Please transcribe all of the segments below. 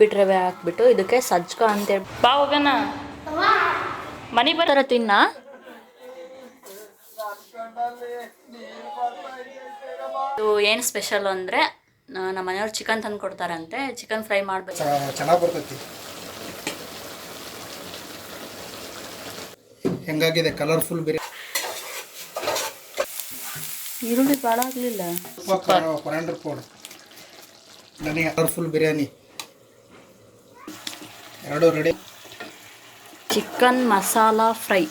ಉಪ್ಪಿಟ್ಟು ರವೆ ಹಾಕ್ಬಿಟ್ಟು ಇದಕ್ಕೆ ಸಜ್ಕ ಅಂತೇಳಿ ಬಾ ಹೋಗೋಣ ಮನೆ ಬರೋ ತಿನ್ನ ಇದು ಏನು ಸ್ಪೆಷಲ್ ಅಂದರೆ ನಮ್ಮ ಮನೆಯವ್ರು ಚಿಕನ್ ತಂದು ಕೊಡ್ತಾರಂತೆ. ಚಿಕನ್ ಫ್ರೈ ಮಾಡಬೇಕು, ಚೆನ್ನಾಗಿ ಬರ್ತೈತಿ. ಹೆಂಗಾಗಿದೆ ಕಲರ್ಫುಲ್ ಬಿರಿಯಾನಿ. ಈರುಳ್ಳಿ ಭಾಳ ಆಗಲಿಲ್ಲ. ಕೊರಿಯಾಂಡರ್ ಪೌಡರ್, ನನಗೆ ಕಲರ್ಫುಲ್ ಬಿರಿಯಾನಿ ಎರಡು ರೆಡಿ. ಚಿಕನ್ ಮಸಾಲಾ ಫ್ರೈ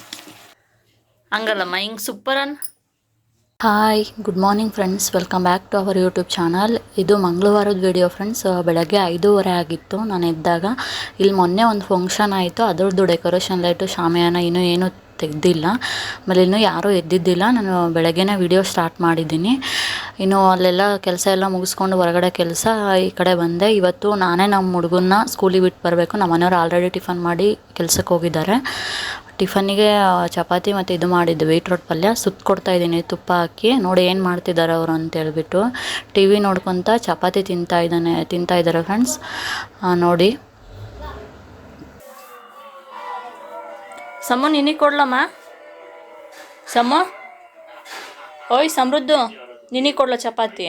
ಹಂಗಲ್ಲಮ್ಮ, ಹಿಂಗೆ ಸೂಪರ್ ಅನ್. Hi, good morning friends, welcome back to our YouTube channel. ಇದು ಮಂಗಳವಾರದ ವಿಡಿಯೋ ಫ್ರೆಂಡ್ಸ್. ಬೆಳಗ್ಗೆ 5:30 ಆಗಿತ್ತು ನಾನು ಎದ್ದಾಗ. ಇಲ್ಲಿ ಮೊನ್ನೆ ಒಂದು ಫಂಕ್ಷನ್ ಆಯಿತು, ಅದರದ್ದು ಡೆಕೋರೇಷನ್ ಲೈಟು ಶಾಮಿಯಾನ ಇನ್ನೂ ಏನೂ ತೆಗೆದಿಲ್ಲ. ಆಮೇಲೆ ಇನ್ನೂ ಯಾರೂ ಎದ್ದಿದ್ದಿಲ್ಲ. ನಾನು ಬೆಳಗ್ಗೆನೇ ವಿಡಿಯೋ ಸ್ಟಾರ್ಟ್ ಮಾಡಿದ್ದೀನಿ. ಇನ್ನು ಅಲ್ಲೆಲ್ಲ ಕೆಲಸ ಎಲ್ಲ ಮುಗಿಸ್ಕೊಂಡು ಹೊರಗಡೆ ಕೆಲಸ ಈ ಕಡೆ ಬಂದೆ. ಇವತ್ತು ನಾನೇ ನಮ್ಮ ಹುಡುಗನ್ನ ಸ್ಕೂಲಿಗೆ ಬಿಟ್ಟು ಬರಬೇಕು. ನಮ್ಮ ಮನೆಯವ್ರು ಆಲ್ರೆಡಿ ಟಿಫನ್ ಮಾಡಿ ಕೆಲಸಕ್ಕೆ ಹೋಗಿದ್ದಾರೆ. ಟಿಫನ್ನಿಗೆ ಚಪಾತಿ ಮತ್ತು ಇದು ಮಾಡಿದ್ದು ಬೀಟ್ರೋಟ್ ಪಲ್ಯ ಸುತ್ತಕೊಡ್ತಾಯಿದ್ದೀನಿ ತುಪ್ಪ ಹಾಕಿ. ನೋಡಿ ಏನು ಮಾಡ್ತಿದ್ದಾರೆ ಅವರು ಅಂತೇಳ್ಬಿಟ್ಟು ಟಿ ವಿ ನೋಡ್ಕೊತ ಚಪಾತಿ ತಿಂತಾಯಿದ್ದಾರೆ ಫ್ರೆಂಡ್ಸ್. ನೋಡಿ ಸಮ ನಿನಗೆ ಕೊಡ್ಲಮ್ಮ. ಸಮ ಓಯ್ ಸಮೃದ್ಧು, ನಿನಗೆ ಕೊಡ್ಲ ಚಪಾತಿ?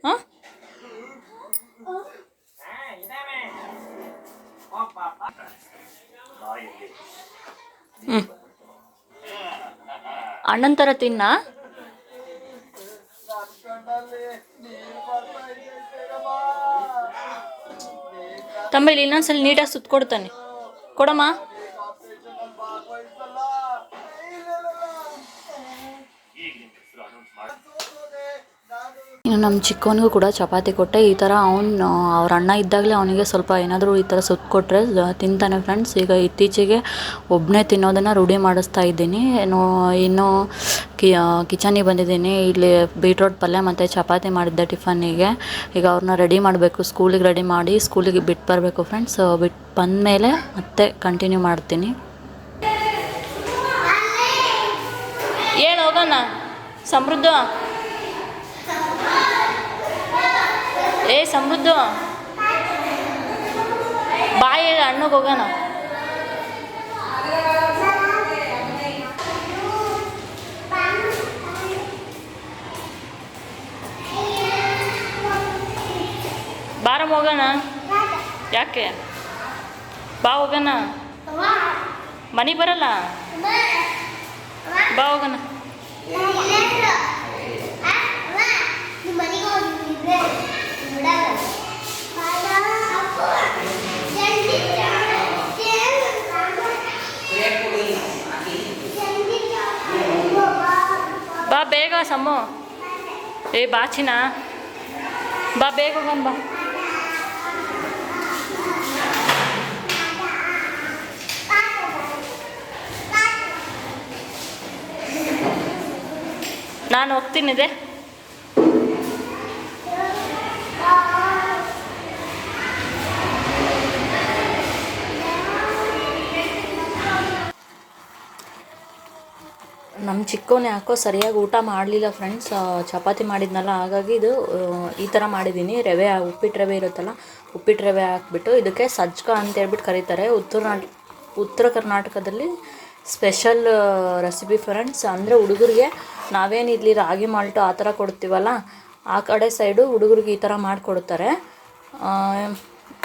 ಹಾಂ, ಅಣ್ಣನ ಥರ ತಿನ್ನ. ತಮ್ಮಲ್ಲಿ ಇನ್ನೊಂದ್ಸಲ ನೀಟಾಗಿ ಸುತ್ತಕೊಡ್ತಾನೆ. ಕೊಡಮ್ಮ. ಇನ್ನು ನಮ್ಮ ಚಿಕ್ಕವನಿಗೂ ಕೂಡ ಚಪಾತಿ ಕೊಟ್ಟೆ. ಈ ಥರ ಅವ್ರ ಅಣ್ಣ ಇದ್ದಾಗಲೇ ಅವನಿಗೆ ಸ್ವಲ್ಪ ಏನಾದರೂ ಈ ಥರ ಸುತ್ತ ಕೊಟ್ಟರೆ ತಿಂತಾನೆ ಫ್ರೆಂಡ್ಸ್. ಈಗ ಇತ್ತೀಚೆಗೆ ಒಬ್ಬನೇ ತಿನ್ನೋದನ್ನು ರೂಢಿ ಮಾಡಿಸ್ತಾ ಇದ್ದೀನಿ. ಇನ್ನು ಕಿಚನಿಗೆ ಬಂದಿದ್ದೀನಿ. ಇಲ್ಲಿ ಬೀಟ್ರೋಟ್ ಪಲ್ಯ ಮತ್ತು ಚಪಾತಿ ಮಾಡಿದ್ದೆ ಟಿಫನ್ನಿಗೆ. ಈಗ ಅವ್ರನ್ನ ರೆಡಿ ಮಾಡಬೇಕು, ಸ್ಕೂಲಿಗೆ ರೆಡಿ ಮಾಡಿ ಸ್ಕೂಲಿಗೆ ಬಿಟ್ಟು ಬರಬೇಕು ಫ್ರೆಂಡ್ಸ್. ಬಿಟ್ಟು ಬಂದಮೇಲೆ ಮತ್ತೆ ಕಂಟಿನ್ಯೂ ಮಾಡ್ತೀನಿ. ಹೇಳಿ ಹೋಗೋಣ ಸಮೃದ್ಧ. ಏ ಸಮೃದ್ಧ, ಬಾಯಿ ಹಣ್ಣಗೆ ಹೋಗೋಣ. ಬಾರಮ್ಮ ಹೋಗೋಣ. ಯಾಕೆ? ಬಾ ಹೋಗೋಣ. ಮನೆ ಬರಲ್ಲ, ಬಾ ಹೋಗೋಣ. ಬಾ ಬೇಗ ಸಮ್ಮು. ಏ ಬಾಚಿನ, ಬಾ ಬೇಗ ಹೋಗೋಣ ಬಾ. ನಾನು ಹೋಗ್ತೀನಿದೆ. ನಮ್ಮ ಚಿಕ್ಕವನೇ ಯಾಕೋ ಸರಿಯಾಗಿ ಊಟ ಮಾಡಲಿಲ್ಲ ಫ್ರೆಂಡ್ಸ್. ಚಪಾತಿ ಮಾಡಿದ್ನಲ್ಲ, ಹಾಗಾಗಿ ಇದು ಈ ಥರ ಮಾಡಿದ್ದೀನಿ. ರವೆ, ಉಪ್ಪಿಟ್ಟು ರವೆ ಇರುತ್ತಲ್ಲ, ಉಪ್ಪಿಟ್ಟು ರವೆ ಹಾಕ್ಬಿಟ್ಟು ಇದಕ್ಕೆ ಸಜ್ಕ ಅಂತೇಳ್ಬಿಟ್ಟು ಕರೀತಾರೆ. ಉತ್ತರ ಕರ್ನಾಟಕದಲ್ಲಿ ಸ್ಪೆಷಲ್ ರೆಸಿಪಿ ಫ್ರೆಂಡ್ಸ್. ಅಂದರೆ ಹುಡುಗರಿಗೆ ನಾವೇನಿರಲಿ ರಾಗಿ ಮಾಲ್ಟು ಆ ಥರ ಕೊಡ್ತೀವಲ್ಲ, ಆ ಕಡೆ ಸೈಡು ಹುಡುಗರಿಗೆ ಈ ಥರ ಮಾಡಿಕೊಡ್ತಾರೆ.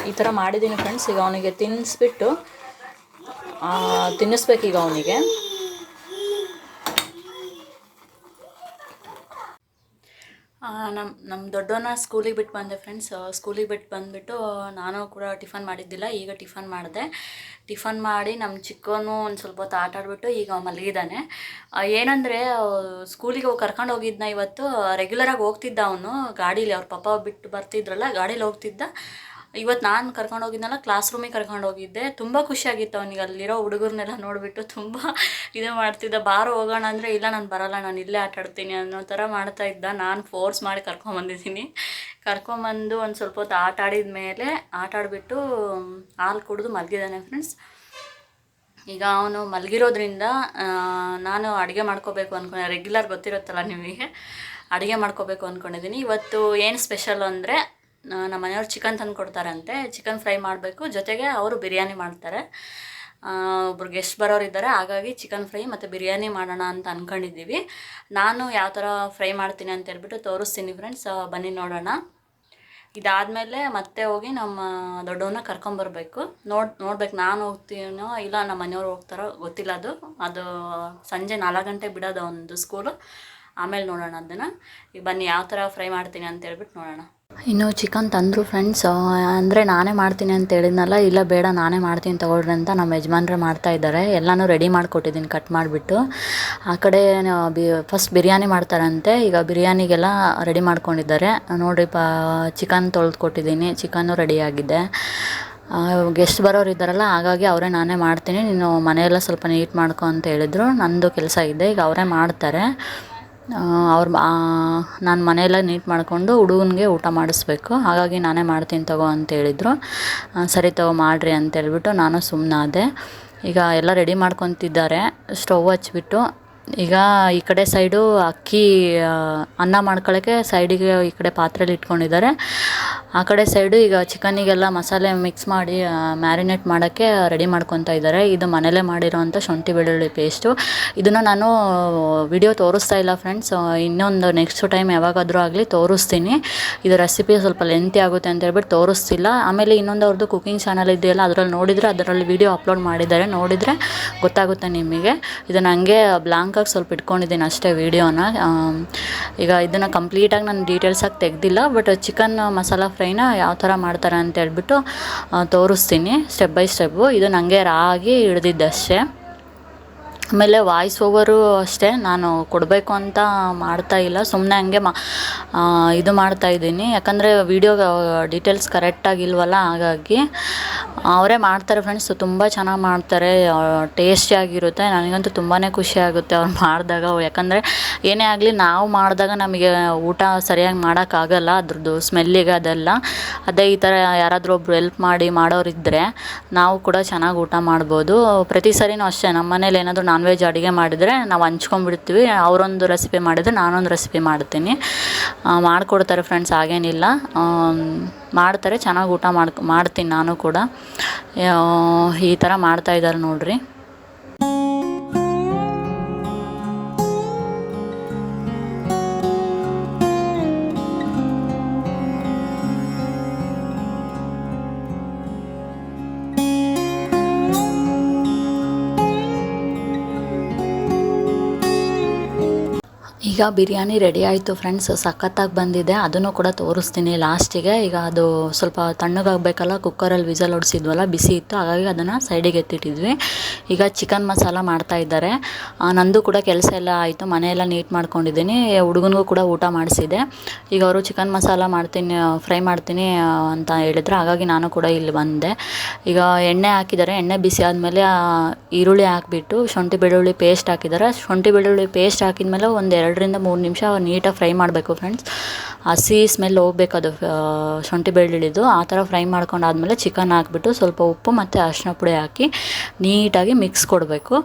ಈ ಥರ ಮಾಡಿದ್ದೀನಿ ಫ್ರೆಂಡ್ಸ್. ಈಗ ಅವನಿಗೆ ತಿನ್ನಿಸ್ಬೇಕೀಗ ಅವನಿಗೆ. ನಮ್ಮ ದೊಡ್ಡವನ್ನ ಸ್ಕೂಲಿಗೆ ಬಿಟ್ಟು ಬಂದೆ ಫ್ರೆಂಡ್ಸ್. ಸ್ಕೂಲಿಗೆ ಬಿಟ್ಟು ಬಂದುಬಿಟ್ಟು ನಾನು ಕೂಡ ಟಿಫನ್ ಮಾಡಿದ್ದಿಲ್ಲ, ಈಗ ಟಿಫನ್ ಮಾಡಿದೆ. ಟಿಫನ್ ಮಾಡಿ ನಮ್ಮ ಚಿಕ್ಕವನು ಒಂದು ಸ್ವಲ್ಪ ಹೊತ್ತು ಆಟ ಆಡಿಬಿಟ್ಟು ಈಗ ಮಲಗಿದ್ದಾನೆ. ಏನಂದರೆ ಸ್ಕೂಲಿಗೆ ಕರ್ಕೊಂಡು ಹೋಗಿದ್ದನ್ನ ಇವತ್ತು. ರೆಗ್ಯುಲರಾಗಿ ಹೋಗ್ತಿದ್ದ ಅವನು ಗಾಡೀಲಿ, ಅವ್ರ ಪಾಪ ಬಿಟ್ಟು ಬರ್ತಿದ್ರಲ್ಲ, ಗಾಡೀಲಿ ಹೋಗ್ತಿದ್ದ. ಇವತ್ತು ನಾನು ಕರ್ಕೊಂಡು ಹೋಗಿದ್ನಲ್ಲ, ಕ್ಲಾಸ್ ರೂಮಿಗೆ ಕರ್ಕೊಂಡು ಹೋಗಿದ್ದೆ. ತುಂಬ ಖುಷಿಯಾಗಿತ್ತು ಅವನಿಗೆ. ಅಲ್ಲಿರೋ ಹುಡುಗರನ್ನೆಲ್ಲ ನೋಡಿಬಿಟ್ಟು ತುಂಬ ಇದು ಮಾಡ್ತಿದ್ದ. ಬಾರೋ ಹೋಗೋಣ ಅಂದರೆ ಇಲ್ಲ ನಾನು ಬರೋಲ್ಲ, ನಾನು ಇಲ್ಲೇ ಆಟ ಆಡ್ತೀನಿ ಅನ್ನೋ ಥರ ಮಾಡ್ತಾಯಿದ್ದ. ನಾನು ಫೋರ್ಸ್ ಮಾಡಿ ಕರ್ಕೊಂಬಂದಿದ್ದೀನಿ. ಕರ್ಕೊಂಬಂದು ಒಂದು ಸ್ವಲ್ಪ ಹೊತ್ತು ಆಟ ಆಡಿದ ಮೇಲೆ ಆಟ ಆಡಿಬಿಟ್ಟು ಹಾಲು ಕುಡಿದು ಮಲಗಿದ್ದಾನೆ ಫ್ರೆಂಡ್ಸ್. ಈಗ ಅವನು ಮಲಗಿರೋದ್ರಿಂದ ನಾನು ಅಡುಗೆ ಮಾಡ್ಕೋಬೇಕು ಅಂದ್ಕೊಂಡೆ. ರೆಗ್ಯುಲರ್ ಗೊತ್ತಿರುತ್ತಲ್ಲ ನಿಮಗೆ, ಅಡುಗೆ ಮಾಡ್ಕೋಬೇಕು ಅಂದ್ಕೊಂಡಿದ್ದೀನಿ. ಇವತ್ತು ಏನು ಸ್ಪೆಷಲ್ ಅಂದರೆ ನಮ್ಮ ಮನೆಯವ್ರು ಚಿಕನ್ ತಂದು ಕೊಡ್ತಾರಂತೆ, ಚಿಕನ್ ಫ್ರೈ ಮಾಡಬೇಕು, ಜೊತೆಗೆ ಅವರು ಬಿರಿಯಾನಿ ಮಾಡ್ತಾರೆ. ಒಬ್ರು ಗೆಸ್ಟ್ ಬರೋರಿದ್ದಾರೆ, ಹಾಗಾಗಿ ಚಿಕನ್ ಫ್ರೈ ಮತ್ತು ಬಿರಿಯಾನಿ ಮಾಡೋಣ ಅಂತ ಅಂದ್ಕೊಂಡಿದ್ದೀವಿ. ನಾನು ಯಾವ ಥರ ಫ್ರೈ ಮಾಡ್ತೀನಿ ಅಂತ ಹೇಳ್ಬಿಟ್ಟು ತೋರಿಸ್ತೀನಿ ಫ್ರೆಂಡ್ಸ್, ಬನ್ನಿ ನೋಡೋಣ. ಇದಾದಮೇಲೆ ಮತ್ತೆ ಹೋಗಿ ನಮ್ಮ ದೊಡ್ಡವನ್ನ ಕರ್ಕೊಂಬರ್ಬೇಕು. ನೋಡ್ಬೇಕು ನಾನು ಹೋಗ್ತೀನೋ ಇಲ್ಲ ನಮ್ಮ ಮನೆಯವ್ರು ಹೋಗ್ತಾರೋ ಗೊತ್ತಿಲ್ಲ. ಅದು ಸಂಜೆ 4 ಗಂಟೆಗೆ ಬಿಡೋದು ಒಂದು ಸ್ಕೂಲು. ಆಮೇಲೆ ನೋಡೋಣ ಅದನ್ನು. ಈಗ ಬನ್ನಿ ಯಾವ ಥರ ಫ್ರೈ ಮಾಡ್ತೀನಿ ಅಂತ ಹೇಳ್ಬಿಟ್ಟು ನೋಡೋಣ. ಇನ್ನು ಚಿಕನ್ ತಂದರು ಫ್ರೆಂಡ್ಸ್, ಅಂದರೆ ನಾನೇ ಮಾಡ್ತೀನಿ ಅಂತ ಹೇಳಿದ್ನಲ್ಲ, ಇಲ್ಲ ಬೇಡ ನಾನೇ ಮಾಡ್ತೀನಿ ತಗೊಳ್ರಿ ಅಂತ ನಮ್ಮ ಯಜಮಾನ್ರೆ ಮಾಡ್ತಾಯಿದ್ದಾರೆ. ಎಲ್ಲನೂ ರೆಡಿ ಮಾಡಿಕೊಟ್ಟಿದ್ದೀನಿ ಕಟ್ ಮಾಡಿಬಿಟ್ಟು. ಆ ಕಡೆ ಫಸ್ಟ್ ಬಿರಿಯಾನಿ ಮಾಡ್ತಾರಂತೆ. ಈಗ ಬಿರಿಯಾನಿಗೆಲ್ಲ ರೆಡಿ ಮಾಡ್ಕೊಂಡಿದ್ದಾರೆ ನೋಡಿರಿ. ಚಿಕನ್ ತೊಳೆದು ಕೊಟ್ಟಿದ್ದೀನಿ, ಚಿಕನ್ನು ರೆಡಿಯಾಗಿದೆ. ಗೆಸ್ಟ್ ಬರೋರು ಇದ್ದಾರಲ್ಲ, ಹಾಗಾಗಿ ಅವರೇ ನಾನೇ ಮಾಡ್ತೀನಿ, ನೀನು ಮನೆಯೆಲ್ಲ ಸ್ವಲ್ಪ ನೀಟ್ ಮಾಡ್ಕೊ ಅಂತ ಹೇಳಿದರು. ನಂದು ಕೆಲಸ ಇದೆ, ಈಗ ಅವರೇ ಮಾಡ್ತಾರೆ. ನಾನು ಮನೆಯೆಲ್ಲ ನೀಟ್ ಮಾಡಿಕೊಂಡು ಹುಡುಗನಿಗೆ ಊಟ ಮಾಡಿಸ್ಬೇಕು, ಹಾಗಾಗಿ ನಾನೇ ಮಾಡ್ತೀನಿ ತಗೋ ಅಂತ ಹೇಳಿದರು. ಸರಿ ತಗೋ ಮಾಡಿರಿ ಅಂತ ಹೇಳ್ಬಿಟ್ಟು ನಾನು ಸುಮ್ಮನಾದೆ. ಈಗ ಎಲ್ಲ ರೆಡಿ ಮಾಡ್ಕೊತಿದ್ದಾರೆ. ಸ್ಟವ್ ಹಚ್ಬಿಟ್ಟು ಈಗ ಈ ಕಡೆ ಸೈಡು ಅಕ್ಕಿ ಅನ್ನ ಮಾಡ್ಕೊಳ್ಳೋಕ್ಕೆ ಸೈಡಿಗೆ ಈ ಕಡೆ ಪಾತ್ರೆಯಲ್ಲಿ ಇಟ್ಕೊಂಡಿದ್ದಾರೆ. ಆ ಕಡೆ ಸೈಡು ಈಗ ಚಿಕನ್ನಿಗೆಲ್ಲ ಮಸಾಲೆ ಮಿಕ್ಸ್ ಮಾಡಿ ಮ್ಯಾರಿನೇಟ್ ಮಾಡೋಕ್ಕೆ ರೆಡಿ ಮಾಡ್ಕೊತಾ ಇದ್ದಾರೆ. ಇದು ಮನೇಲೇ ಮಾಡಿರೋವಂಥ ಶುಂಠಿ ಬೆಳ್ಳುಳ್ಳಿ ಪೇಸ್ಟು. ಇದನ್ನು ನಾನು ವಿಡಿಯೋ ತೋರಿಸ್ತಾ ಇಲ್ಲ ಫ್ರೆಂಡ್ಸ್, ಇನ್ನೊಂದು ನೆಕ್ಸ್ಟ್ ಟೈಮ್ ಯಾವಾಗಾದರೂ ಆಗಲಿ ತೋರಿಸ್ತೀನಿ. ಇದು ರೆಸಿಪಿ ಸ್ವಲ್ಪ ಲೆಂತಿ ಆಗುತ್ತೆ ಅಂತ ಹೇಳ್ಬಿಟ್ಟು ತೋರಿಸ್ತಿಲ್ಲ. ಆಮೇಲೆ ಇನ್ನೊಂದು ಅವ್ರದ್ದು ಕುಕಿಂಗ್ ಚಾನಲ್ ಇದೆಯಲ್ಲ, ಅದರಲ್ಲಿ ವಿಡಿಯೋ ಅಪ್ಲೋಡ್ ಮಾಡಿದ್ದಾರೆ, ನೋಡಿದರೆ ಗೊತ್ತಾಗುತ್ತೆ ನಿಮಗೆ. ಇದನ್ನು ಹಂಗೆ ಬ್ಲಾಂಕಾಗಿ ಸ್ವಲ್ಪ ಇಟ್ಕೊಂಡಿದ್ದೀನಿ ಅಷ್ಟೇ ವೀಡಿಯೋನ. ಈಗ ಇದನ್ನು ಕಂಪ್ಲೀಟಾಗಿ ನಾನು ಡೀಟೇಲ್ಸಾಗಿ ತೆಗೆದಿಲ್ಲ, ಬಟ್ ಚಿಕನ್ ಮಸಾಲ ಫ್ರೈನ ಯಾವ ಥರ ಮಾಡ್ತಾರೆ ಅಂತ ಹೇಳ್ಬಿಟ್ಟು ತೋರಿಸ್ತೀನಿ ಸ್ಟೆಪ್ ಬೈ ಸ್ಟೆಪ್ಪು. ಇದು ನನಗೆ ರಾಗಿ ಹಿಡ್ದಿದ್ದಷ್ಟೇ. ಆಮೇಲೆ ವಾಯ್ಸ್ ಓವರು ಅಷ್ಟೇ, ನಾನು ಕೊಡಬೇಕು ಅಂತ ಮಾಡ್ತಾಯಿಲ್ಲ, ಸುಮ್ಮನೆ ಹಂಗೆ ಇದು ಮಾಡ್ತಾಯಿದ್ದೀನಿ. ಯಾಕಂದರೆ ವೀಡಿಯೋ ಡೀಟೇಲ್ಸ್ ಕರೆಕ್ಟಾಗಿಲ್ವಲ್ಲ, ಹಾಗಾಗಿ ಅವರೇ ಮಾಡ್ತಾರೆ ಫ್ರೆಂಡ್ಸ್. ತುಂಬ ಚೆನ್ನಾಗಿ ಮಾಡ್ತಾರೆ, ಟೇಸ್ಟಿಯಾಗಿರುತ್ತೆ. ನನಗಂತೂ ತುಂಬಾ ಖುಷಿ ಆಗುತ್ತೆ ಅವ್ರು ಮಾಡಿದಾಗ. ಯಾಕಂದರೆ ಏನೇ ಆಗಲಿ ನಾವು ಮಾಡಿದಾಗ ನಮಗೆ ಊಟ ಸರಿಯಾಗಿ ಮಾಡೋಕ್ಕಾಗಲ್ಲ, ಅದ್ರದ್ದು ಸ್ಮೆಲ್ಲಿಗೆ ಅದೆಲ್ಲ. ಅದೇ ಈ ಥರ ಯಾರಾದರೂ ಒಬ್ಬರು ಹೆಲ್ಪ್ ಮಾಡಿ ಮಾಡೋರಿದ್ದರೆ ನಾವು ಕೂಡ ಚೆನ್ನಾಗಿ ಊಟ ಮಾಡ್ಬೋದು. ಪ್ರತಿ ಸರಿನೂ ಅಷ್ಟೇ, ನಮ್ಮ ಮನೇಲಿ ಏನಾದರೂ ನಾನ್ ವೆಜ್ ಅಡುಗೆ ಮಾಡಿದರೆ ನಾವು ಹಂಚ್ಕೊಂಡ್ಬಿಡ್ತೀವಿ. ಅವರೊಂದು ರೆಸಿಪಿ ಮಾಡಿದರೆ ನಾನೊಂದು ರೆಸಿಪಿ ಮಾಡ್ತೀನಿ, ಮಾಡಿಕೊಡ್ತಾರೆ ಫ್ರೆಂಡ್ಸ್, ಹಾಗೇನಿಲ್ಲ. ಮಾಡ್ತಾರೆ, ಚೆನ್ನಾಗಿ ಊಟ ಮಾಡ್ತೀನಿ ನಾನು ಕೂಡ. ಈ ಥರ ಮಾಡ್ತಾಯಿದ್ದಾರೆ ನೋಡಿರಿ. ಈಗ ಬಿರಿಯಾನಿ ರೆಡಿ ಆಯಿತು ಫ್ರೆಂಡ್ಸ್, ಸಖತ್ತಾಗಿ ಬಂದಿದೆ. ಅದನ್ನು ಕೂಡ ತೋರಿಸ್ತೀನಿ ಲಾಸ್ಟಿಗೆ. ಈಗ ಅದು ಸ್ವಲ್ಪ ತಣ್ಣಗಾಗಬೇಕಲ್ಲ, ಕುಕ್ಕರಲ್ಲಿ ವಿಸಲ್ ಹೊಡಿಸಿದ್ವಲ್ಲ, ಬಿಸಿ ಇತ್ತು, ಹಾಗಾಗಿ ಅದನ್ನು ಸೈಡಿಗೆ ಎತ್ತಿಟ್ಟಿದ್ವಿ. ಈಗ ಚಿಕನ್ ಮಸಾಲ ಮಾಡ್ತಾಯಿದ್ದಾರೆ. ನಂದು ಕೂಡ ಕೆಲಸ ಎಲ್ಲ ಆಯಿತು, ಮನೆಯೆಲ್ಲ ನೀಟ್ ಮಾಡ್ಕೊಂಡಿದ್ದೀನಿ. ಹುಡುಗನಿಗೂ ಕೂಡ ಊಟ ಮಾಡಿಸಿದೆ. ಈಗ ಅವರು ಚಿಕನ್ ಮಸಾಲ ಫ್ರೈ ಮಾಡ್ತೀನಿ ಅಂತ ಹೇಳಿದ್ರು, ಹಾಗಾಗಿ ನಾನು ಕೂಡ ಇಲ್ಲಿ ಬಂದೆ. ಈಗ ಎಣ್ಣೆ ಹಾಕಿದ್ದಾರೆ, ಎಣ್ಣೆ ಬಿಸಿ ಆದಮೇಲೆ ಈರುಳ್ಳಿ ಹಾಕಿಬಿಟ್ಟು ಶುಂಠಿ ಬೆಳ್ಳುಳ್ಳಿ ಪೇಸ್ಟ್ ಹಾಕಿದ್ದಾರೆ. ಶುಂಠಿ ಬೆಳ್ಳುಳ್ಳಿ ಪೇಸ್ಟ್ ಹಾಕಿದ್ಮೇಲೆ ಒಂದು 2 ರಿಂದ 3 ನಿಮಿಷ ನೀಟಾಗಿ ಫ್ರೈ ಮಾಡಬೇಕು ಫ್ರೆಂಡ್ಸ್. ಹಸಿ ಸ್ಮೆಲ್ ಹೋಗ್ಬೇಕು ಅದು ಶುಂಠಿ ಬೆಳ್ಳುಳ್ಳಿದು. ಆ ಥರ ಫ್ರೈ ಮಾಡ್ಕೊಂಡಾದ್ಮೇಲೆ ಚಿಕನ್ ಹಾಕ್ಬಿಟ್ಟು ಸ್ವಲ್ಪ ಉಪ್ಪು ಮತ್ತು ಅರಿಶಿನ ಪುಡಿ ಹಾಕಿ ನೀಟಾಗಿ ಮಿಕ್ಸ್ ಕೊಡಬೇಕು.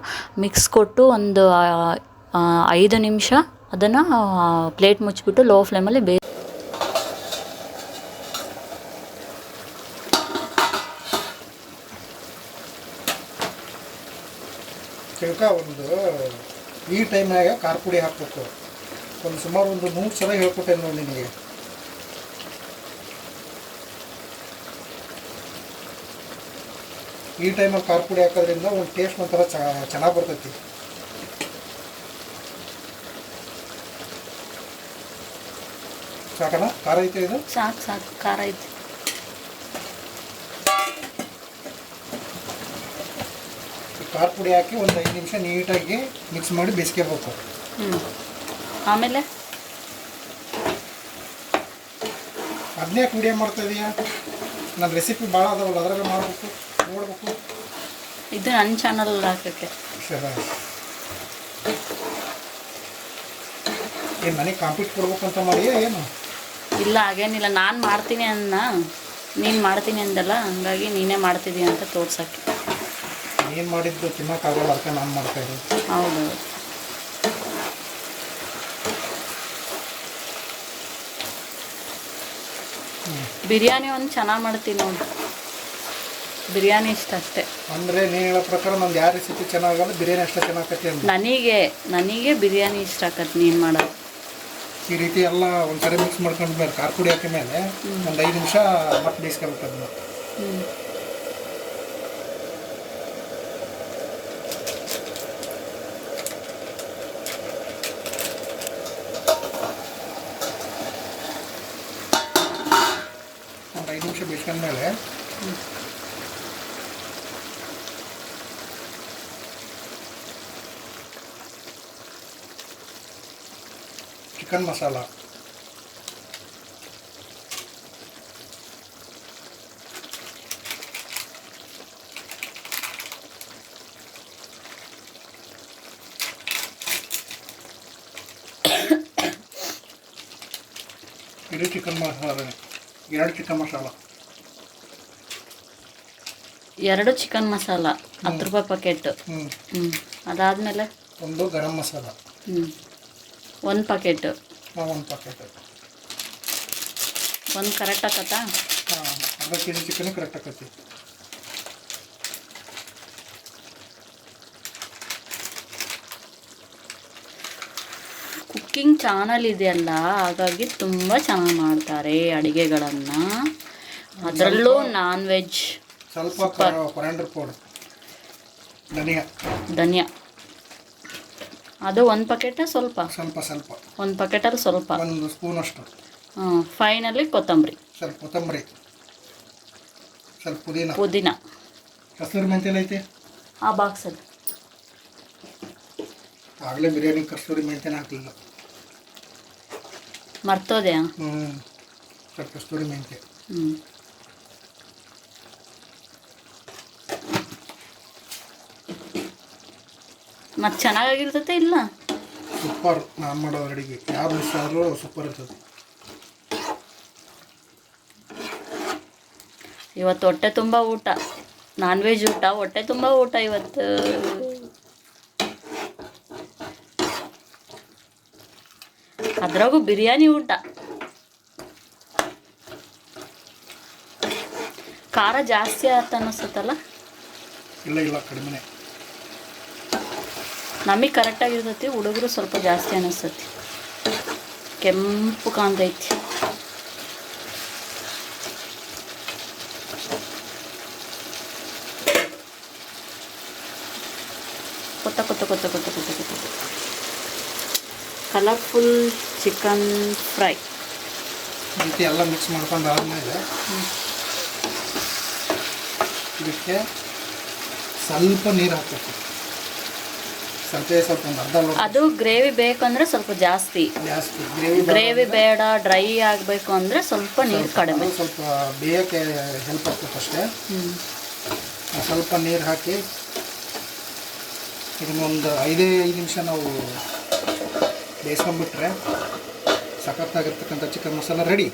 ಮಿಕ್ಸ್ ಕೊಟ್ಟು ಒಂದು 5 ನಿಮಿಷ ಅದನ್ನು ಪ್ಲೇಟ್ ಮುಚ್ಚಿಬಿಟ್ಟು ಲೋ ಫ್ಲೇಮಲ್ಲಿ ಒಂದು ಈ ಟೈಮ್ನಾಗ ಖಾರ ಪುಡಿ ಹಾಕಬೇಕು. ಸುಮಾರು ಒಂದು 100 ಸಲ ಹೇಳ್ಕೊಟ್ಟೆ ನೋಡಿ ನಿನಗೆ. ಈ ಟೈಮಲ್ಲಿ ಖಾರ ಪುಡಿ ಹಾಕೋದ್ರಿಂದ ಒಂದು ಟೇಸ್ಟ್ ಒಂಥರ ಚೆನ್ನಾಗಿ ಬರ್ತೈತಿ. ಸಾಕಣ್ಣ? ಖಾರ ಐತೆ ಇದು? ಸಾಕು ಖಾರ ಐತೆ. ಖಾರ ಪುಡಿ ಹಾಕಿ ಒಂದು 5 ನಿಮಿಷ ನೀಟಾಗಿ ಮಿಕ್ಸ್ ಮಾಡಿ ಬೇಯಿಸ್ಕೋಬೇಕು. ಆಮೇಲೆ ಅದನ್ನೇ ವಿಡಿಯೋ ಮಾಡ್ತಾ ಇದೀಯಾ? ನನ್ನ ರೆಸಿಪಿ ಭಾಳ ಅದಾವಲ್ಲ, ಅದ್ರಾಗ ಮಾಡಬೇಕು, ನೋಡ್ಬೇಕು. ಇದು ನನ್ನ ಚಾನಲ್ ಹಾಕೋಕ್ಕೆ. ಏನು ನನಗೆ ಕಾಂಪೀಟ್ ಕೊಡ್ಬೇಕಂತ ಮಾಡಿಯಾ ಏನು? ಇಲ್ಲ, ಹಾಗೇನಿಲ್ಲ. ನಾನು ಮಾಡ್ತೀನಿ ನೀನು ಮಾಡ್ತೀನಿ ಅಂದಲ್ಲ, ಹಂಗಾಗಿ ನೀನೇ ಮಾಡ್ತಿದ್ದೀಯ ಅಂತ ತೋರ್ಸೋಕ್ಕೆ. ನೀನು ಮಾಡಿದ್ದು ತಿನ್ನೋಕ್ಕಾಗಲ್ಲ, ಅದಕ್ಕೆ ನಾನು ಮಾಡ್ತಾಯಿದ್ದೀನಿ. ಹೌದು. ಬಿರಿಯಾನಿ ಒಂದು ಚೆನ್ನಾಗಿ ಮಾಡ್ತೀನಿ ನೋಡಿ. ಬಿರಿಯಾನಿ ಇಷ್ಟ ಅಷ್ಟೇ. ಅಂದರೆ ನೀನು ಹೇಳೋ ಪ್ರಕಾರ ನಂದು ಯಾವ ರೆಸಿಪಿ ಚೆನ್ನಾಗಲ್ಲ, ಬಿರಿಯಾನಿ ಅಷ್ಟೇ ಚೆನ್ನಾಗತ್ತೆ ಅಂತ. ನನಗೆ ಬಿರಿಯಾನಿ ಇಷ್ಟ ಆಗತ್ತೆ ನೀನು ಮಾಡೋದು. ಈ ರೀತಿ ಎಲ್ಲ ಒಂದ್ಸರಿ ಮಿಕ್ಸ್ ಮಾಡ್ಕೊಂಡ್ಮೇಲೆ ಖಾರ ಪುಡಿ ಹಾಕಿದ ಮೇಲೆ ಒಂದು 5 ನಿಮಿಷ ಮತ್ತೆ ಬೇಯಿಸ್ಕೊಬೇಕು ಅದನ್ನ. ಒಂದು 5 ನಿಮಿಷ ಬೇಯಿಸ್ಕೊಂಡ್ಮೇಲೆ ಚಿಕನ್ ಮಸಾಲ, ಇದು chicken masala, 2 chicken masala, 2 chicken masala 10 ರೂಪಾಯಿ ಪ್ಯಾಕೆಟ್. ಅದಾದಮೇಲೆ 1 garam masala, 1 packet. 1 packet. 1 correct ಆಕತ್ತಾ? ಅರ್ಧ ಕೆಜಿ ಚಿಕನ್ ಕರೆಕ್ಟ್ ಆಕತಿ. ಕುಕ್ಕಿಂಗ್ ಚಾನಲ್ ಇದೆಯಲ್ಲ, ಹಾಗಾಗಿ ತುಂಬ ಚೆನ್ನಾಗಿ ಮಾಡ್ತಾರೆ ಅಡುಗೆಗಳನ್ನು. ಅದರಲ್ಲೂ ನಾನ್ ವೆಜ್. ಸ್ವಲ್ಪ ಕೊರಿಯಾಂಡರ್ ಪೌಡರ್, ಧನಿಯಾ ಅದು 1 ಪ್ಯಾಕೆಟ್. ಸ್ವಲ್ಪ 1 ಪ್ಯಾಕೆಟಲ್ಲಿ ಸ್ವಲ್ಪ 1 ಸ್ಪೂನ್ ಅಷ್ಟು. ಫೈನಲಿ ಕೊತ್ತಂಬರಿ, ಸ್ವಲ್ಪ ಪುದೀನ. ಕಸ್ತೂರಿ ಮೆಂತ್ಯ ಐತೆ ಆ ಬಾಕ್ಸಲ್ಲಿ. ಆಗಲೇ ಬಿರಿಯಾನಿ ಕಸ್ತೂರಿ ಮೆಂತ್ಯನ ಹಾಕಲಿಲ್ಲ, ಮರ್ತೋದ್ಯಾ? ಸ್ವಲ್ಪ ಕಸ್ತೂರಿ ಮೆಂತ್ಯ. ಮತ್ತು ಚೆನ್ನಾಗಿರ್ತತೆ ಇಲ್ಲ? ಸೂಪರ್. ನಾನು ಮಾಡೋ ಅಡುಗೆ ಯಾವ್ದು ಇಷ್ಟ ಆದರೂ ಸೂಪರ್ ಇರ್ತದೆ. ಇವತ್ತು ಹೊಟ್ಟೆ ತುಂಬ ಊಟ, ನಾನ್ ವೆಜ್ ಊಟ, ಹೊಟ್ಟೆ ತುಂಬ ಊಟ ಇವತ್ತು. ಅದ್ರಾಗೂ ಬಿರಿಯಾನಿ ಊಟ. ಖಾರ ಜಾಸ್ತಿ ಆಯ್ತು ಅನ್ನಿಸುತ್ತಲ್ಲ? ಇಲ್ಲ ಕಡಿಮೆ. ನಮಗೆ ಕರೆಕ್ಟಾಗಿರ್ತೈತಿ, ಹುಡುಗರು ಸ್ವಲ್ಪ ಜಾಸ್ತಿ ಅನ್ನಿಸ್ತೈತಿ. ಕೆಂಪು ಕಾಣ್ತೈತಿ. ಕೊತ್ತ ಕಲರ್ಫುಲ್ ಚಿಕನ್ ಫ್ರೈ. ಎಲ್ಲ ಮಿಕ್ಸ್ ಮಾಡ್ಕೊಂಡು ಆದಮೇಲೆ ಇದಕ್ಕೆ ಸ್ವಲ್ಪ ನೀರು ಹಾಕಬೇಕು. ಸ್ವಲ್ಪ ಒಂದು ಅರ್ಧ ಲೋಟ. ಅದು ಗ್ರೇವಿ ಬೇಕಂದ್ರೆ ಸ್ವಲ್ಪ ಜಾಸ್ತಿ. ಗ್ರೇವಿ ಬೇಡ, ಡ್ರೈ ಆಗಬೇಕು ಅಂದರೆ ಸ್ವಲ್ಪ ನೀರು ಕಡಿಮೆ. ಸ್ವಲ್ಪ ಬೇಯಕ್ಕೆ ಹೆಲ್ಪ್ ಆಗ್ತದೆ ಅಷ್ಟೇ. ಸ್ವಲ್ಪ ನೀರು ಹಾಕಿ ಇದನ್ನೊಂದು 5 ನಿಮಿಷ ನಾವು ಬೇಯಿಸ್ಕೊಂಡ್ಬಿಟ್ರೆ ಸಖತ್ತಾಗಿರ್ತಕ್ಕಂಥ ಚಿಕನ್ ಮಸಾಲ ರೆಡಿ.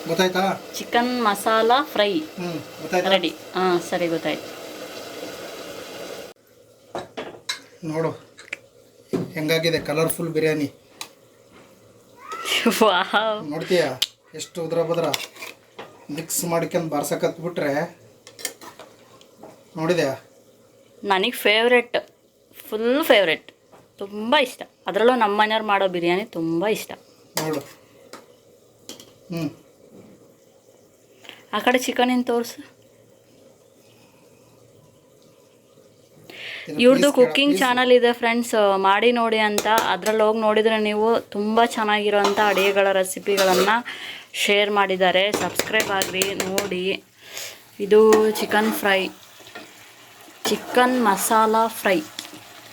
ಗೊತ್ತಾಯ್ತಾ? ಚಿಕನ್ ಮಸಾಲ ಫ್ರೈ ಗೊತ್ತಾಯ್ತಾ? ರೆಡಿ. ಸರಿ, ಗೊತ್ತಾಯ್ತು. ನೋಡು ಹೆಂಗಾಗಿದೆ ಕಲರ್ಫುಲ್ ಬಿರಿಯಾನಿ. ನೋಡ್ತೀಯಾ ಎಷ್ಟು ಉದ್ರ ಬದ್ರ ಮಿಕ್ಸ್ ಮಾಡ್ಕೊಂಡು ಬಾರ್ಸಕತ್ಬಿಟ್ರೆ. ನೋಡಿದ್ಯಾ? ನನಗೆ ಫೇವ್ರೆಟ್, ಫುಲ್ ಫೇವ್ರೆಟ್, ತುಂಬ ಇಷ್ಟ. ಅದರಲ್ಲೂ ನಮ್ಮ ಮನೆಯವ್ರು ಮಾಡೋ ಬಿರಿಯಾನಿ ತುಂಬ ಇಷ್ಟ. ನೋಡು. ಆ ಕಡೆ ಚಿಕನಿನ ತೋರಿಸು. ಇವ್ರದ್ದು ಕುಕ್ಕಿಂಗ್ ಚಾನಲ್ ಇದೆ ಫ್ರೆಂಡ್ಸ್, ಮಾಡಿ ನೋಡಿ ಅಂತ. ಅದ್ರಲ್ಲಿ ಹೋಗಿ ನೋಡಿದರೆ ನೀವು ತುಂಬ ಚೆನ್ನಾಗಿರೋಂಥ ಅಡುಗೆಗಳ ರೆಸಿಪಿಗಳನ್ನು ಶೇರ್ ಮಾಡಿದ್ದಾರೆ. ಸಬ್ಸ್ಕ್ರೈಬ್ ಆಗಿರಿ, ನೋಡಿ. ಇದು chicken fry, chicken masala fry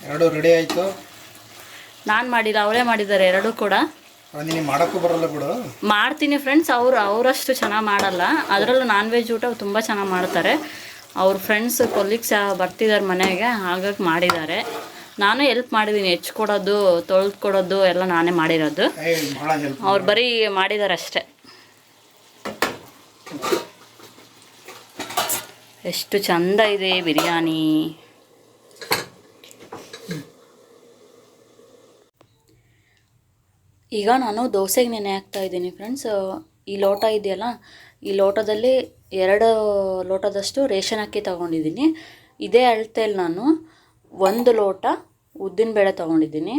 2 ready ಆಯಿತು. ನಾನು ಮಾಡಿಲ್ಲ, ಅವರೇ ಮಾಡಿದ್ದಾರೆ 2 ಕೂಡ. ಮಾಡೋಕ್ಕೂ ಬರಲ್ಲ ಬಿಡು. ಮಾಡ್ತೀನಿ ಫ್ರೆಂಡ್ಸ್, ಅವರಷ್ಟು ಚೆನ್ನಾಗಿ ಮಾಡಲ್ಲ. ಅದರಲ್ಲೂ ನಾನ್ ವೆಜ್ ಊಟ ತುಂಬ ಚೆನ್ನಾಗಿ ಮಾಡ್ತಾರೆ. ಅವ್ರ ಫ್ರೆಂಡ್ಸ್ ಕೊಲೀಗ್ಸ್ ಬರ್ತಿದ್ದಾರೆ ಮನೆಗೆ, ಹಾಗಾಗಿ ಮಾಡಿದ್ದಾರೆ. ನಾನು ಹೆಲ್ಪ್ ಮಾಡಿದ್ದೀನಿ, ಹೆಚ್ಕೊಡೋದು, ತೊಳೆದು ಕೊಡೋದು ಎಲ್ಲ ನಾನೇ ಮಾಡಿರೋದು. ಅವ್ರು ಬರೀ ಮಾಡಿದ್ದಾರೆ ಅಷ್ಟೆ. ಎಷ್ಟು ಚಂದ ಇದೆ ಬಿರಿಯಾನಿ. ಈಗ ನಾನು ದೋಸೆಗೆ ನೆನೆ ಹಾಕ್ತಾ ಇದ್ದೀನಿ ಫ್ರೆಂಡ್ಸ್. ಈ ಲೋಟ ಇದೆಯಲ್ಲ, ಈ ಲೋಟದಲ್ಲಿ 2 ಲೋಟದಷ್ಟು ರೇಷನ್ ಅಕ್ಕಿ ತೊಗೊಂಡಿದ್ದೀನಿ. ಇದೇ ಅಳತೆಯಲ್ಲಿ ನಾನು 1 ಲೋಟ ಉದ್ದಿನಬೇಳೆ ತೊಗೊಂಡಿದ್ದೀನಿ.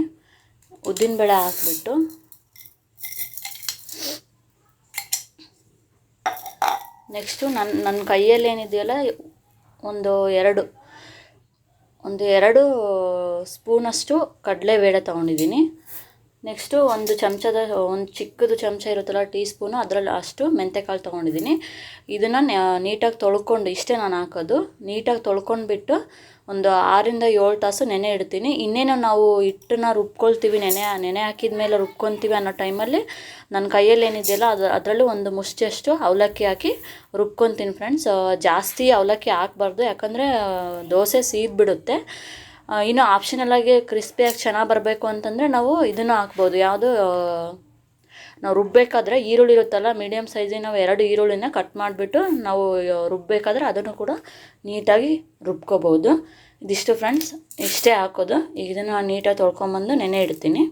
ಉದ್ದಿನಬೇಳೆ ಹಾಕ್ಬಿಟ್ಟು ನೆಕ್ಸ್ಟು ನನ್ನ ಕೈಯಲ್ಲಿ ಏನಿದೆಯಲ್ಲ ಒಂದು ಎರಡು ಸ್ಪೂನಷ್ಟು ಕಡಲೆಬೇಳೆ ತೊಗೊಂಡಿದ್ದೀನಿ. ನೆಕ್ಸ್ಟು ಒಂದು ಚಿಕ್ಕದು ಚಮಚ ಇರುತ್ತಲ್ಲ, ಟೀ ಸ್ಪೂನು, ಅದರಲ್ಲಿ ಅಷ್ಟು ಮೆಂತ್ಯಕಾಳು ತೊಗೊಂಡಿದ್ದೀನಿ. ಇದನ್ನು ನೀಟಾಗಿ ತೊಳ್ಕೊಂಡು, ಇಷ್ಟೇ ನಾನು ಹಾಕೋದು, ನೀಟಾಗಿ ತೊಳ್ಕೊಂಡ್ಬಿಟ್ಟು ಒಂದು 6 ರಿಂದ 7 ತಾಸು ನೆನೆ ಇಡ್ತೀನಿ. ಇನ್ನೇನು ನಾವು ಹಿಟ್ಟನ್ನ ರುಬ್ಕೊಳ್ತೀವಿ, ನೆನೆ ಹಾಕಿದ ಮೇಲೆ ರುಬ್ಕೊತೀವಿ ಅನ್ನೋ ಟೈಮಲ್ಲಿ ನನ್ನ ಕೈಯಲ್ಲಿ ಏನಿದೆಯಲ್ಲ ಅದರಲ್ಲೂ ಒಂದು ಮುಷ್ಟಿಯಷ್ಟು ಅವಲಕ್ಕಿ ಹಾಕಿ ರುಬ್ಕೊತೀನಿ ಫ್ರೆಂಡ್ಸ್. ಜಾಸ್ತಿ ಅವಲಕ್ಕಿ ಹಾಕಬಾರ್ದು, ಯಾಕಂದರೆ ದೋಸೆ ಸೀದ್ಬಿಡುತ್ತೆ. ಇನ್ನು ಆಪ್ಷನಲ್ಲಾಗಿ ಕ್ರಿಸ್ಪಿಯಾಗಿ ಚೆನ್ನಾಗಿ ಬರಬೇಕು ಅಂತಂದರೆ ನಾವು ಇದನ್ನು ಹಾಕ್ಬೋದು, ಯಾವುದು, ನಾವು ರುಬ್ಬಬೇಕಾದ್ರೆ ಈರುಳ್ಳಿ ಇರುತ್ತಲ್ಲ, ಮೀಡಿಯಮ್ ಸೈಜಿನ ನಾವು 2 ಈರುಳ್ಳಿನ ಕಟ್ ಮಾಡಿಬಿಟ್ಟು ನಾವು ರುಬ್ಬಬೇಕಾದ್ರೆ ಅದನ್ನು ಕೂಡ ನೀಟಾಗಿ ರುಬ್ಕೋಬೋದು. ಇದಿಷ್ಟು ಫ್ರೆಂಡ್ಸ್, ಇಷ್ಟೇ ಹಾಕೋದು. ಈಗ ಇದನ್ನು ನೀಟಾಗಿ ತೊಳ್ಕೊಂಬಂದು ನೆನೆ ಇಡ್ತೀನಿ.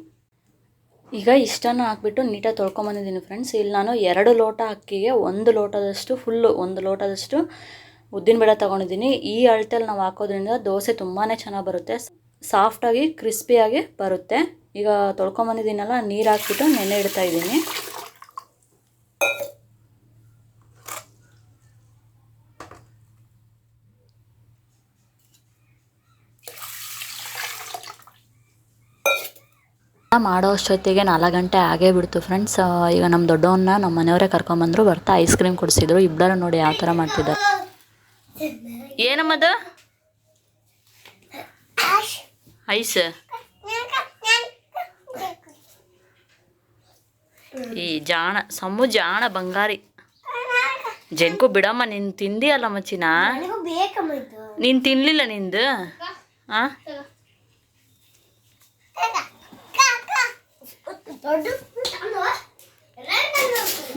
ಈಗ ಇಷ್ಟನ್ನು ಹಾಕ್ಬಿಟ್ಟು ನೀಟಾಗಿ ತೊಳ್ಕೊಂಬಂದಿದ್ದೀನಿ ಫ್ರೆಂಡ್ಸ್. ಇಲ್ಲಿ ನಾನು 2 ಲೋಟ ಅಕ್ಕಿಗೆ 1 ಲೋಟದಷ್ಟು ಫುಲ್ಲು 1 ಲೋಟದಷ್ಟು ಉದ್ದಿನಬೇಳೆ ತೊಗೊಂಡಿದ್ದೀನಿ. ಈ ಅಳತೆಯಲ್ಲಿ ನಾವು ಹಾಕೋದ್ರಿಂದ ದೋಸೆ ತುಂಬಾ ಚೆನ್ನಾಗಿ ಬರುತ್ತೆ, ಸಾಫ್ಟಾಗಿ ಕ್ರಿಸ್ಪಿಯಾಗಿ ಬರುತ್ತೆ. ಈಗ ತೊಳ್ಕೊಂಬಂದಿದ್ದೀನಲ್ಲ, ನೀರು ಹಾಕ್ಬಿಟ್ಟು ನೆನೆ ಇಡ್ತಾ ಇದ್ದೀನಿ. ಮಾಡೋ ಅಷ್ಟೊತ್ತಿಗೆ 4 ಗಂಟೆ ಆಗೇ ಬಿಡ್ತು ಫ್ರೆಂಡ್ಸ್. ಈಗ ನಮ್ಮ ದೊಡ್ಡವನ್ನ ನಮ್ಮ ಮನೆಯವರೇ ಕರ್ಕೊಂಬಂದರು, ಬರ್ತಾ ಐಸ್ ಕ್ರೀಮ್ ಕೊಡಿಸಿದ್ರು. ಇಬ್ಬರು ನೋಡಿ ಯಾವ ಥರ ಮಾಡ್ತಿದ್ದಾರೆ. ಏನಮ್ಮದು ಐಸ್? ಈ ಜಾಣ ಬಂಗಾರಿ ಜನ್ಕು ಬಿಡಮ್ಮ. ನೀನು ತಿಂದಿಯಲ್ಲ ಮಚ್ಚಿನ, ನೀನು ತಿನ್ನಲಿಲ್ಲ ನಿಂದು? ಹಾಂ,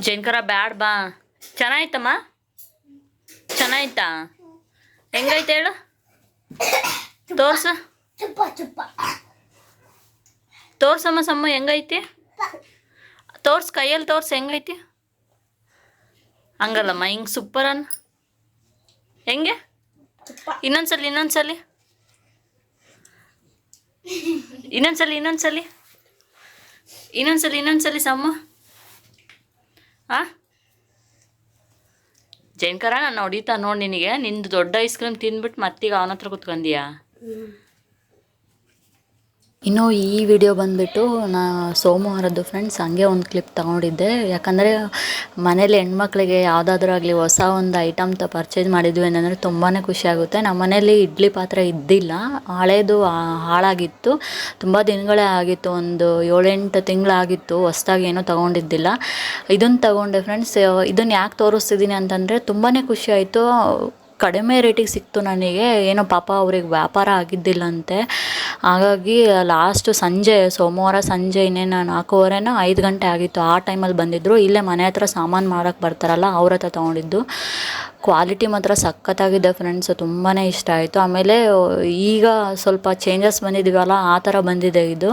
ಜನ್ಕರ ಬ್ಯಾಡ್ ಬಾ. ಚೆನ್ನಾಯ್ತಮ್ಮ? ಚೆನ್ನಾಯ್ತಾ? ಹೆಂಗೈತೆ ಹೇಳು, ತೋರ್ಸಮ್ಮ ಸಮ್ಮ, ಹೆಂಗೈತಿ ತೋರ್ಸ್, ಕೈಯಲ್ಲಿ ತೋರ್ಸು ಹೆಂಗೈತಿ. ಹಂಗಲ್ಲಮ್ಮ, ಹಿಂಗೆ ಸೂಪರ್ ಅನ್. ಹೆಂಗೆ? ಇನ್ನೊಂದ್ಸಲಿ ಸಮ್ಮ. ಹಾಂ, ಜೈನ್ಕರ ನಾನು ಹೊಡಿತಾ ನೋಡಿ ನಿನಗೆ. ನಿಂದು ದೊಡ್ಡ ಐಸ್ ಕ್ರೀಮ್ ತಿಂದ್ಬಿಟ್ಟು ಮತ್ತೀಗ ಅವನ ಹತ್ರ ಕೂತ್ಕೊಂಡ್ಯಾ. ಇನ್ನು ಈ ವಿಡಿಯೋ ಬಂದುಬಿಟ್ಟು ಸೋಮವಾರದ್ದು ಫ್ರೆಂಡ್ಸ್. ಹಂಗೆ ಒಂದು ಕ್ಲಿಪ್ ತೊಗೊಂಡಿದ್ದೆ, ಯಾಕಂದರೆ ಮನೇಲಿ ಹೆಣ್ಮಕ್ಳಿಗೆ ಯಾವುದಾದ್ರೂ ಆಗಲಿ ಹೊಸ ಒಂದು ಐಟಮ್ ಪರ್ಚೇಸ್ ಮಾಡಿದ್ವಿ ಅಂತಂದರೆ ತುಂಬಾ ಖುಷಿಯಾಗುತ್ತೆ. ನಮ್ಮ ಮನೇಲಿ ಇಡ್ಲಿ ಪಾತ್ರೆ ಇದ್ದಿಲ್ಲ, ಹಳೇದು ಹಾಳಾಗಿತ್ತು, ತುಂಬ ದಿನಗಳೇ ಆಗಿತ್ತು, ಒಂದು 7-8 ತಿಂಗಳಾಗಿತ್ತು. ಹೊಸ್ದಾಗಿ ಏನೂ ತೊಗೊಂಡಿದ್ದಿಲ್ಲ. ಇದನ್ನು ತೊಗೊಂಡೆ ಫ್ರೆಂಡ್ಸ್. ಇದನ್ನು ಯಾಕೆ ತೋರಿಸ್ತಿದ್ದೀನಿ ಅಂತಂದರೆ ತುಂಬಾ ಖುಷಿ ಆಯಿತು. ಕಡಿಮೆ ರೇಟಿಗೆ ಸಿಕ್ತು ನನಗೆ. ಏನೋ ಪಾಪ ಅವ್ರಿಗೆ ವ್ಯಾಪಾರ ಆಗಿದ್ದಿಲ್ಲಂತೆ. ಹಾಗಾಗಿ ಲಾಸ್ಟ್ ಸೋಮವಾರ ಸಂಜೆ ಇನ್ನೇನು 4:15 5 ಗಂಟೆ ಆಗಿತ್ತು. ಆ ಟೈಮಲ್ಲಿ ಬಂದಿದ್ದರು. ಇಲ್ಲೇ ಮನೆ ಹತ್ರ ಸಾಮಾನು ಮಾರಕ್ಕೆ ಬರ್ತಾರಲ್ಲ, ಅವ್ರ ಹತ್ರ ತೊಗೊಂಡಿದ್ದು. ಕ್ವಾಲಿಟಿ ಮಾತ್ರ ಸಖತ್ತಾಗಿದೆ ಫ್ರೆಂಡ್ಸ್, ತುಂಬಾ ಇಷ್ಟ ಆಯಿತು. ಆಮೇಲೆ ಈಗ ಸ್ವಲ್ಪ ಚೇಂಜಸ್ ಬಂದಿದ್ದೀವಲ್ಲ, ಆ ಥರ ಬಂದಿದೆ ಇದು.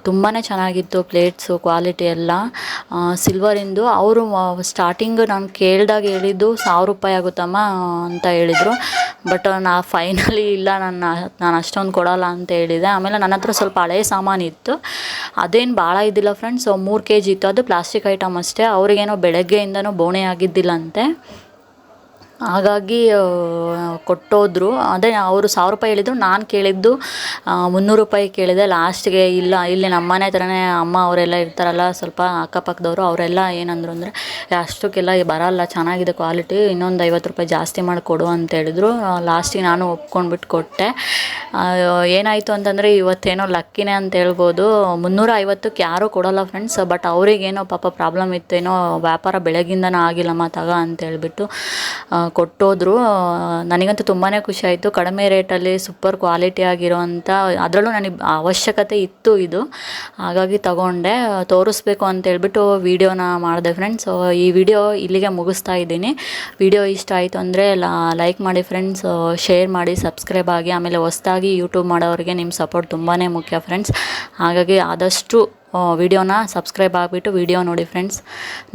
ತುಂಬಾ ಚೆನ್ನಾಗಿತ್ತು ಪ್ಲೇಟ್ಸು, ಕ್ವಾಲಿಟಿ ಎಲ್ಲ ಸಿಲ್ವರಿಂದು. ಅವರು ಸ್ಟಾರ್ಟಿಂಗ್ ನಾನು ಕೇಳಿದಾಗ ಹೇಳಿದ್ದು 1000 ರೂಪಾಯಿ ಆಗುತ್ತಮ್ಮ ಅಂತ ಹೇಳಿದರು. ಬಟ್ ಫೈನಲಿ ಇಲ್ಲ, ನಾನು ಅಷ್ಟೊಂದು ಕೊಡೋಲ್ಲ ಅಂತ ಹೇಳಿದೆ. ಆಮೇಲೆ ನನ್ನ ಹತ್ರ ಸ್ವಲ್ಪ ಹಳೆಯ ಸಾಮಾನು ಇತ್ತು, ಅದೇನು ಭಾಳ ಇದ್ದಿಲ್ಲ ಫ್ರೆಂಡ್ಸ್, 3 kg ಇತ್ತು. ಅದು ಪ್ಲಾಸ್ಟಿಕ್ ಐಟಮ್ ಅಷ್ಟೇ. ಅವ್ರಿಗೇನೋ ಬೆಳಗ್ಗೆಯಿಂದನೂ ಬೋಣೆ ಆಗಿದ್ದಿಲ್ಲಂತೆ, ಹಾಗಾಗಿ ಕೊಟ್ಟೋದ್ರು. ಅದೇ ಅವರು 1000 ರೂಪಾಯಿ ಹೇಳಿದರು, ನಾನು ಕೇಳಿದ್ದು 300 ರೂಪಾಯಿ ಕೇಳಿದೆ. ಲಾಸ್ಟ್ಗೆ ಇಲ್ಲ, ಇಲ್ಲಿ ನಮ್ಮ ಮನೆ ಹತ್ರನೇ ಅಮ್ಮ ಅವರೆಲ್ಲ ಇರ್ತಾರಲ್ಲ, ಸ್ವಲ್ಪ ಅಕ್ಕಪಕ್ಕದವರು, ಅವರೆಲ್ಲ ಏನಂದ್ರು ಅಂದರೆ ಅಷ್ಟಕ್ಕೆಲ್ಲ ಬರೋಲ್ಲ, ಚೆನ್ನಾಗಿದೆ ಕ್ವಾಲಿಟಿ, ಇನ್ನೊಂದು 50 ರೂಪಾಯಿ ಜಾಸ್ತಿ ಮಾಡಿಕೊಡು ಅಂತ ಹೇಳಿದ್ರು. ಲಾಸ್ಟಿಗೆ ನಾನು ಒಪ್ಕೊಂಡ್ಬಿಟ್ಟು ಕೊಟ್ಟೆ. ಏನಾಯಿತು ಅಂತಂದರೆ ಇವತ್ತೇನೋ ಲಕ್ಕಿನೇ ಅಂತ ಹೇಳ್ಬೋದು. 350ಕ್ಕೆ ಯಾರೂ ಕೊಡೋಲ್ಲ ಫ್ರೆಂಡ್ಸ್. ಬಟ್ ಅವರಿಗೇನೋ ಪಾಪ ಪ್ರಾಬ್ಲಮ್ ಇತ್ತೇನೋ, ವ್ಯಾಪಾರ ಬೆಳಗಿಂದನೂ ಆಗಿಲ್ಲಮ್ಮ ಅಂತ ಹೇಳ್ಬಿಟ್ಟು ಕೊಟ್ಟೋದ್ರು. ನನಗಂತೂ ತುಂಬಾ ಖುಷಿ ಆಯಿತು. ಕಡಿಮೆ ರೇಟಲ್ಲಿ ಸೂಪರ್ ಕ್ವಾಲಿಟಿ ಆಗಿರೋವಂಥ, ಅದರಲ್ಲೂ ನನಗೆ ಅವಶ್ಯಕತೆ ಇತ್ತು ಇದು, ಹಾಗಾಗಿ ತಗೊಂಡೆ. ತೋರಿಸ್ಬೇಕು ಅಂತೇಳ್ಬಿಟ್ಟು ವೀಡಿಯೋನ ಮಾಡಿದೆ ಫ್ರೆಂಡ್ಸ್. ಈ ವಿಡಿಯೋ ಇಲ್ಲಿಗೆ ಮುಗಿಸ್ತಾ ಇದ್ದೀನಿ. ವಿಡಿಯೋ ಇಷ್ಟ ಆಯಿತು ಅಂದರೆ ಲೈಕ್ ಮಾಡಿ ಫ್ರೆಂಡ್ಸ್, ಶೇರ್ ಮಾಡಿ, ಸಬ್ಸ್ಕ್ರೈಬ್ ಆಗಿ. ಆಮೇಲೆ ಹೊಸದಾಗಿ ಯೂಟ್ಯೂಬ್ ಮಾಡೋರಿಗೆ ನಿಮ್ಮ ಸಪೋರ್ಟ್ ತುಂಬಾ ಮುಖ್ಯ ಫ್ರೆಂಡ್ಸ್. ಹಾಗಾಗಿ ಆದಷ್ಟು ವಿಡಿಯೋನ ಸಬ್ಸ್ಕ್ರೈಬ್ ಆಗಿಬಿಟ್ಟು ವಿಡಿಯೋ ನೋಡಿ ಫ್ರೆಂಡ್ಸ್.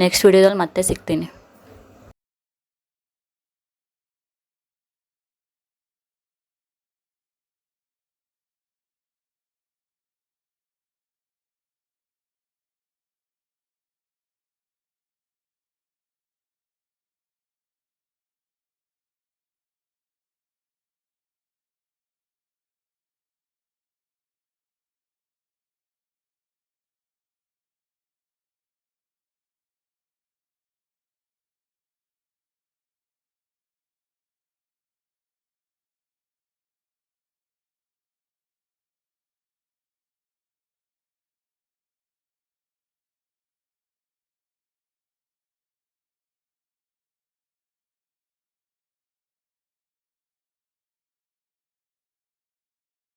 ನೆಕ್ಸ್ಟ್ ವಿಡಿಯೋದಲ್ಲಿ ಮತ್ತೆ ಸಿಗ್ತೀನಿ.